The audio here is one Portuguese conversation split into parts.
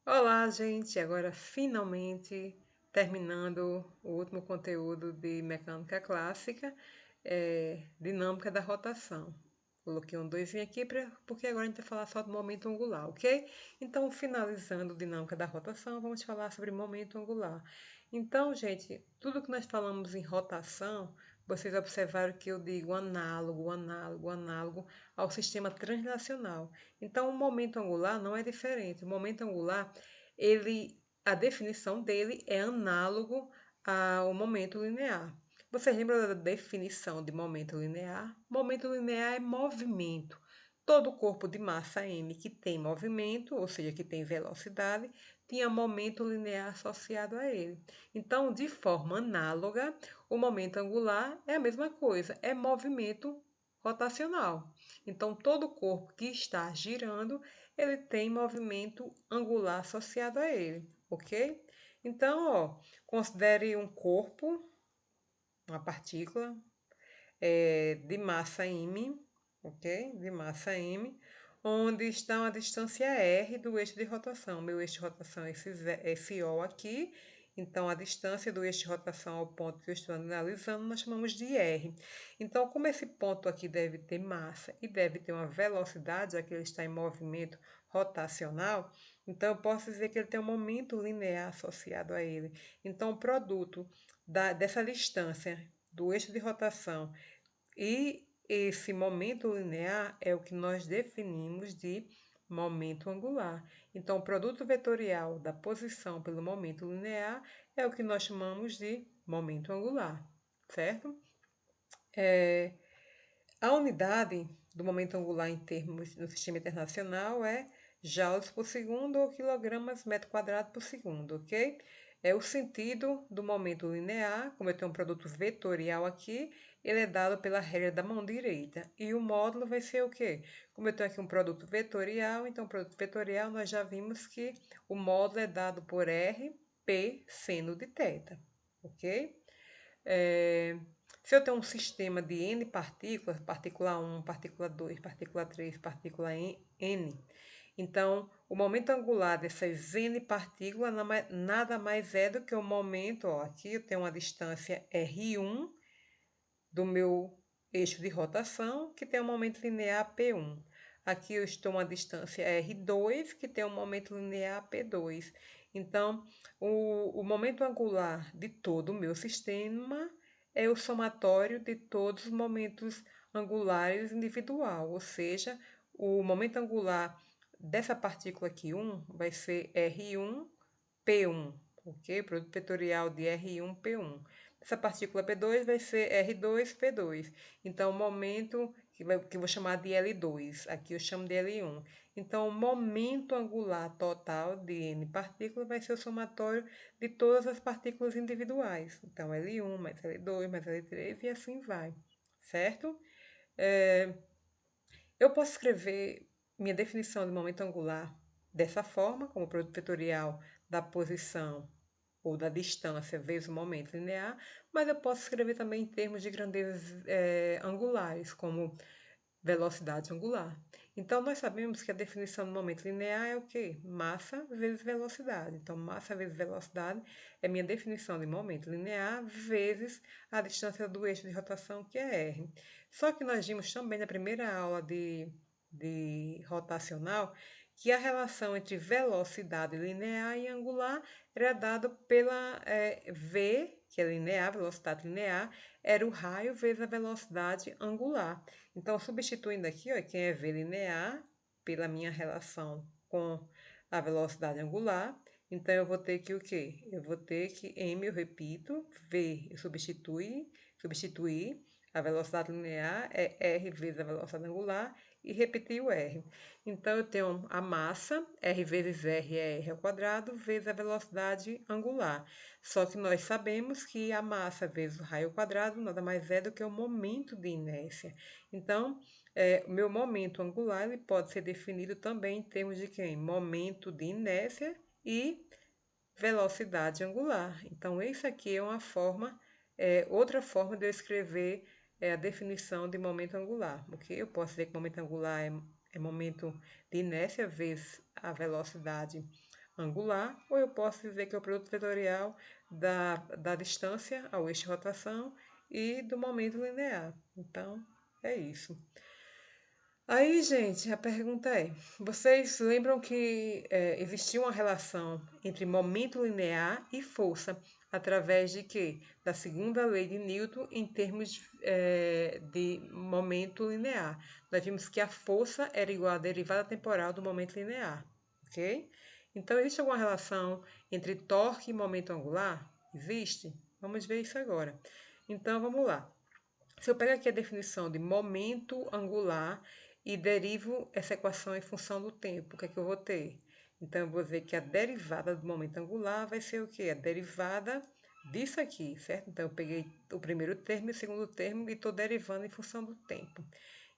Olá, gente! Agora finalmente terminando o último conteúdo de mecânica clássica, dinâmica da rotação. Coloquei um doisinho aqui porque agora a gente vai falar só do momento angular, ok? Então, finalizando dinâmica da rotação, vamos falar sobre momento angular. Então, gente, tudo que nós falamos em rotação, vocês observaram que eu digo análogo, análogo, análogo ao sistema translacional. Então, o momento angular não é diferente. O momento angular, a definição dele é análogo ao momento linear. Vocês lembram da definição de momento linear? Momento linear é movimento. Todo corpo de massa m que tem movimento, ou seja, que tem velocidade, tinha momento linear associado a ele. Então, de forma análoga, o momento angular é a mesma coisa, é movimento rotacional. Então, todo corpo que está girando, ele tem movimento angular associado a ele, ok? Então, ó, considere um corpo, uma partícula, de massa m, ok? De massa m, onde está uma distância r do eixo de rotação. Meu eixo de rotação é esse O aqui, então a distância do eixo de rotação ao ponto que eu estou analisando nós chamamos de r. Então, como esse ponto aqui deve ter massa e deve ter uma velocidade, já que ele está em movimento rotacional, então eu posso dizer que ele tem um momento linear associado a ele. Então, o produto dessa distância do eixo de rotação e esse momento linear é o que nós definimos de momento angular. Então, o produto vetorial da posição pelo momento linear é o que nós chamamos de momento angular, certo? A unidade do momento angular em termos no sistema internacional é joules por segundo ou quilogramas metro quadrado por segundo, ok? É o sentido do momento linear, como eu tenho um produto vetorial aqui, ele é dado pela regra da mão direita. E o módulo vai ser o quê? Como eu tenho aqui um produto vetorial, então, produto vetorial, nós já vimos que o módulo é dado por R, P, seno de θ, ok? Se eu tenho um sistema de N partículas, partícula 1, partícula 2, partícula 3, partícula N, então o momento angular dessas N partículas nada mais é do que o momento, ó, aqui eu tenho uma distância R1 do meu eixo de rotação, que tem um momento linear P1. Aqui eu estou a uma distância R2, que tem um momento linear P2. Então, o momento angular de todo o meu sistema é o somatório de todos os momentos angulares individual, ou seja, o momento angular dessa partícula aqui, 1, vai ser R1, P1, ok? Produto vetorial de R1, P1. Essa partícula P2 vai ser R2, P2. Então, o momento que eu vou chamar de L2, aqui eu chamo de L1. Então, o momento angular total de N partículas vai ser o somatório de todas as partículas individuais. Então, L1 mais L2 mais L3 e assim vai, certo? Eu posso escrever minha definição de momento angular dessa forma, como produto vetorial da posição ou da distância vezes o momento linear, mas eu posso escrever também em termos de grandezas angulares, como velocidade angular. Então, nós sabemos que a definição do momento linear é o quê? Massa vezes velocidade. Então, massa vezes velocidade é minha definição de momento linear vezes a distância do eixo de rotação, que é r. Só que nós vimos também na primeira aula de rotacional que a relação entre velocidade linear e angular era dada pela v, que é linear, velocidade linear, era o raio vezes a velocidade angular. Então, substituindo aqui, ó, quem é v linear, pela minha relação com a velocidade angular, então eu vou ter que o quê? Eu vou ter que m, eu repito, v, eu substituir, a velocidade linear é r vezes a velocidade angular, e repetir o r. Então, eu tenho a massa, r vezes r é r ao quadrado, vezes a velocidade angular. Só que nós sabemos que a massa vezes o raio ao quadrado nada mais é do que o momento de inércia. Então, o meu momento angular ele pode ser definido também em termos de quem? Momento de inércia e velocidade angular. Então, isso aqui é uma forma, outra forma de eu escrever a definição de momento angular, ok? Eu posso dizer que momento angular é momento de inércia vezes a velocidade angular, ou eu posso dizer que é o produto vetorial da distância ao eixo de rotação e do momento linear. Então, é isso. Aí, gente, a pergunta é: vocês lembram que existia uma relação entre momento linear e força, através de quê? Da segunda lei de Newton em termos de momento linear. Nós vimos que a força era igual à derivada temporal do momento linear, ok? Então, existe alguma relação entre torque e momento angular? Existe? Vamos ver isso agora. Então, vamos lá. Se eu pegar aqui a definição de momento angular e derivo essa equação em função do tempo, o que é que eu vou ter? Então, eu vou dizer que a derivada do momento angular vai ser o quê? A derivada disso aqui, certo? Então, eu peguei o primeiro termo e o segundo termo e estou derivando em função do tempo.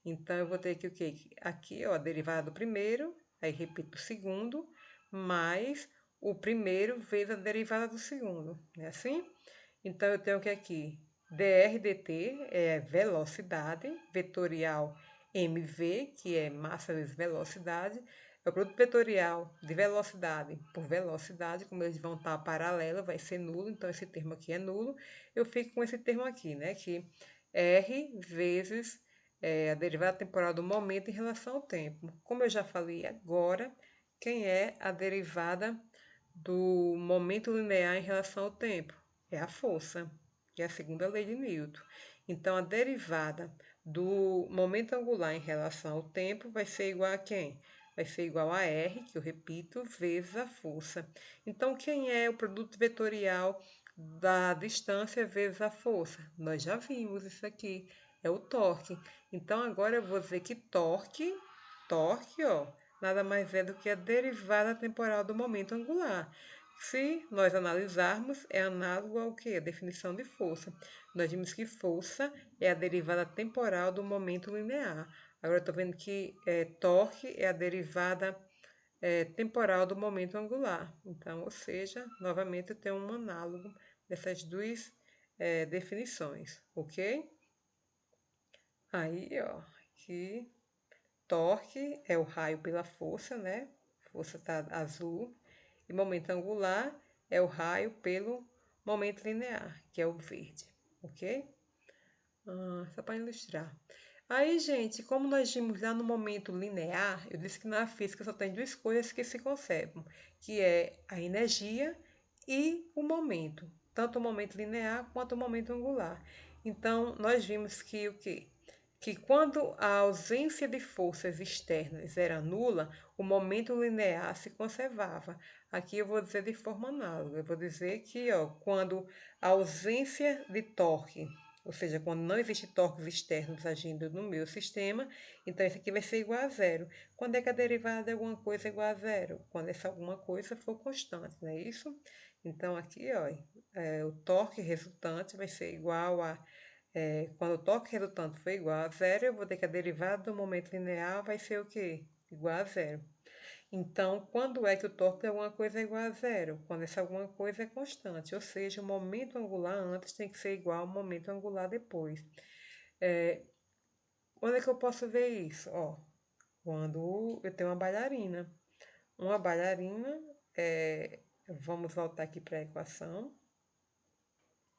Então, eu vou ter aqui o quê? Aqui, ó, a derivada do primeiro, aí repito o segundo, mais o primeiro vezes a derivada do segundo, não é assim? Então, eu tenho que aqui dr dt é velocidade, vetorial mv, que é massa vezes velocidade, é o produto vetorial de velocidade por velocidade, como eles vão estar paralelos, vai ser nulo, então esse termo aqui é nulo. Eu fico com esse termo aqui, né, que r vezes a derivada temporal do momento em relação ao tempo. Como eu já falei agora, quem é a derivada do momento linear em relação ao tempo? É a força, que é a segunda lei de Newton. Então, a derivada do momento angular em relação ao tempo vai ser igual a quem? Vai ser igual a R, que eu repito, vezes a força. Então, quem é o produto vetorial da distância vezes a força? Nós já vimos isso aqui, é o torque. Então, agora eu vou dizer que torque, ó, nada mais é do que a derivada temporal do momento angular. Se nós analisarmos, é análogo ao que? A definição de força. Nós vimos que força é a derivada temporal do momento linear. Agora, estou vendo que torque é a derivada temporal do momento angular. Então, ou seja, novamente eu tenho um análogo dessas duas definições, ok? Aí, ó, aqui, torque é o raio pela força, né? Força está azul. E momento angular é o raio pelo momento linear, que é o verde, ok? Só para ilustrar. Aí, gente, como nós vimos lá no momento linear, eu disse que na física só tem duas coisas que se conservam, que é a energia e o momento, tanto o momento linear quanto o momento angular. Então, nós vimos que o quê? Que quando a ausência de forças externas era nula, o momento linear se conservava. Aqui eu vou dizer de forma análoga. Eu vou dizer que, ó, quando a ausência de torque, ou seja, quando não existe torques externos agindo no meu sistema, então isso aqui vai ser igual a zero. Quando é que a derivada de alguma coisa é igual a zero? Quando essa alguma coisa for constante, não é isso? Então aqui, ó, o torque resultante vai ser igual a quando o torque resultante for igual a zero, eu vou ter que a derivada do momento linear vai ser o quê? Igual a zero. Então, quando é que o torque de alguma coisa é igual a zero? Quando essa alguma coisa é constante, ou seja, o momento angular antes tem que ser igual ao momento angular depois. Quando é que eu posso ver isso? Ó, quando eu tenho uma bailarina. Uma bailarina, vamos voltar aqui para a equação.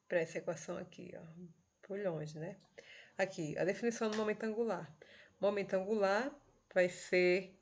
Para essa equação aqui, ó, por longe, né? Aqui, a definição do momento angular. Momento angular vai ser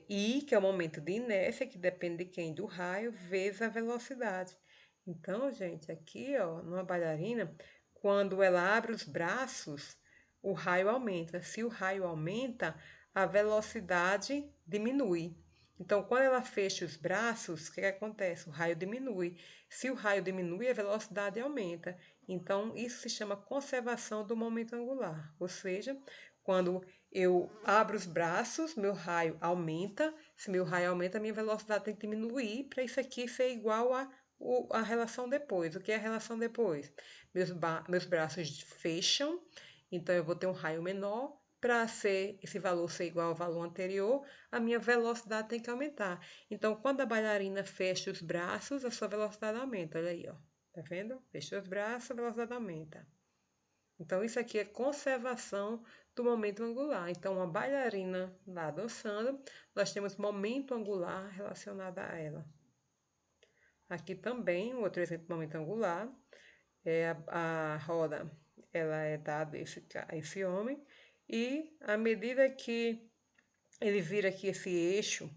I, que é o momento de inércia, que depende de quem? Do raio, vezes a velocidade. Então, gente, aqui, ó, numa bailarina, quando ela abre os braços, o raio aumenta. Se o raio aumenta, a velocidade diminui. Então, quando ela fecha os braços, o que acontece? O raio diminui. Se o raio diminui, a velocidade aumenta. Então, isso se chama conservação do momento angular. Ou seja, quando eu abro os braços, meu raio aumenta. Se meu raio aumenta, minha velocidade tem que diminuir para isso aqui ser igual a relação depois. O que é a relação depois? Meus braços fecham, então eu vou ter um raio menor. Para esse valor ser igual ao valor anterior, a minha velocidade tem que aumentar. Então, quando a bailarina fecha os braços, a sua velocidade aumenta. Olha aí, ó. Tá vendo? Fecha os braços, a velocidade aumenta. Então, isso aqui é conservação do momento angular. Então, uma bailarina lá dançando, nós temos momento angular relacionado a ela. Aqui também, outro exemplo de momento angular, é a roda, ela é dada a esse homem, e à medida que ele vira aqui esse eixo,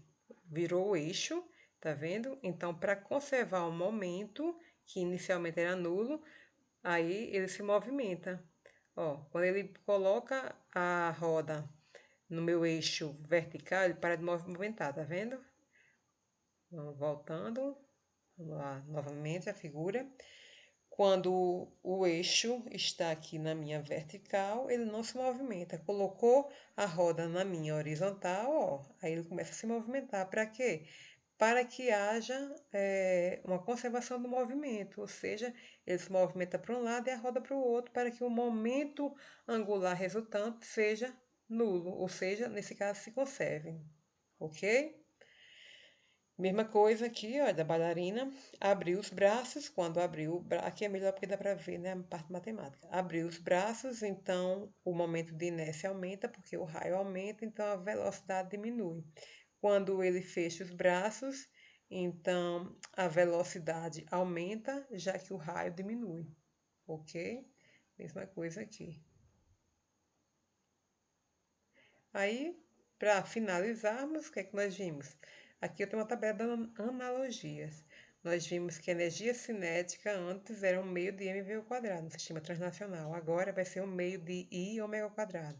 virou o eixo, tá vendo? Então, para conservar o momento, que inicialmente era nulo, aí ele se movimenta. Ó, quando ele coloca a roda no meu eixo vertical, ele para de movimentar, tá vendo? Vamos voltando, vamos lá, novamente a figura. Quando o eixo está aqui na minha vertical, ele não se movimenta. Colocou a roda na minha horizontal, ó, aí ele começa a se movimentar. Para quê? Para que haja uma conservação do movimento, ou seja, ele se movimenta para um lado e a roda para o outro, para que o momento angular resultante seja nulo, ou seja, nesse caso se conserve, ok? Mesma coisa aqui, ó, da bailarina, abriu os braços, quando abriu, aqui é melhor porque dá para ver, né, a parte matemática. Abriu os braços, então o momento de inércia aumenta, porque o raio aumenta, então a velocidade diminui. Quando ele fecha os braços, então a velocidade aumenta, já que o raio diminui, ok? Mesma coisa aqui. Aí, para finalizarmos, o que é que nós vimos? Aqui eu tenho uma tabela de analogias. Nós vimos que a energia cinética antes era um meio de mv ao quadrado no sistema transnacional. Agora vai ser um meio de I ômega ao quadrado.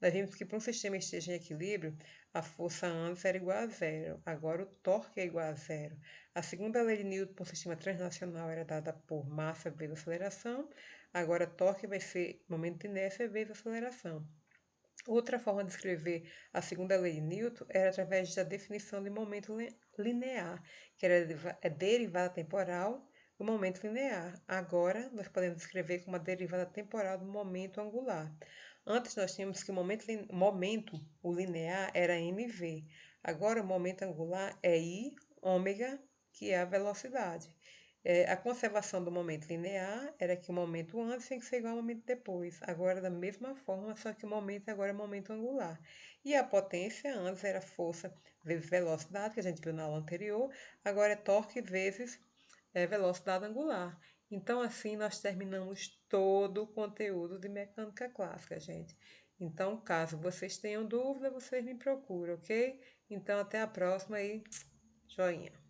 Nós vimos que para um sistema esteja em equilíbrio, a força antes era igual a zero. Agora o torque é igual a zero. A segunda lei de Newton para o sistema transnacional era dada por massa vezes aceleração. Agora torque vai ser momento de inércia vezes aceleração. Outra forma de escrever a segunda lei de Newton era através da definição de momento linear, que era a derivada temporal do momento linear. Agora, nós podemos escrever como a derivada temporal do momento angular. Antes, nós tínhamos que o momento, o linear, era mv. Agora, o momento angular é i ômega, que é a velocidade. A conservação do momento linear era que o momento antes tem que ser igual ao momento depois. Agora, da mesma forma, só que o momento agora é momento angular. E a potência antes era força vezes velocidade, que a gente viu na aula anterior. Agora é torque vezes velocidade angular. Então, assim, nós terminamos todo o conteúdo de mecânica clássica, gente. Então, caso vocês tenham dúvida, vocês me procuram, ok? Então, até a próxima e joinha.